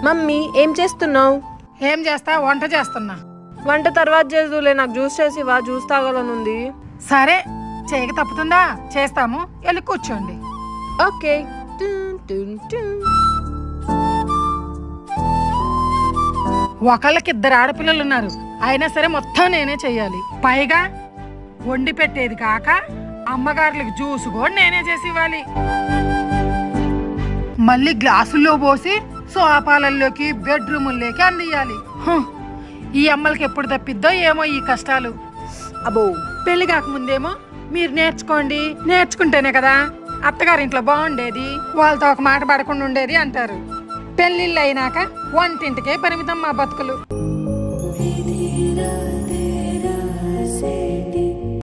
Mummy ఏం చేస్తున్నావు? ఏం చేస్తా? వంట చేస్తున్నా. వంట తర్వాత చేదులే, నాకు జ్యూస్ చేసివా, జ్యూస్ తాగాలనుంది. సరే, చేయక తప్పుతుందా, చేస్తాము, వెళ్ళి కూర్చోండి. ఓకే. ఒకళ్ళకి 2 ఆడపిల్లలు ఉన్నారు, అయినా సరే మొత్తం నేనే చెయ్యాలి. పైగా వండి పెట్టేది కాక అమ్మగారులకు జ్యూస్ కూడా నేనే చేసి ఇవ్వాలి. మళ్ళీ గ్లాసుల్లో పోసి సోఫాలలోకి బెడ్రూముల్లోకి అందియాలి. ఈ అమ్మలకి ఎప్పుడు తప్పిద్దో ఏమో ఈ కష్టాలు. అబ్బో, పెళ్లి కాకముందేమో మీరు నేర్చుకోండి, నేర్చుకుంటేనే కదా అత్తగారింట్లో బాగుండేది, వాళ్ళతో ఒక మాట పడకుండా ఉండేది అంటారు. పెళ్ళిళ్ళు అయినాక వంటింటికే పరిమితం మా బతుకులు.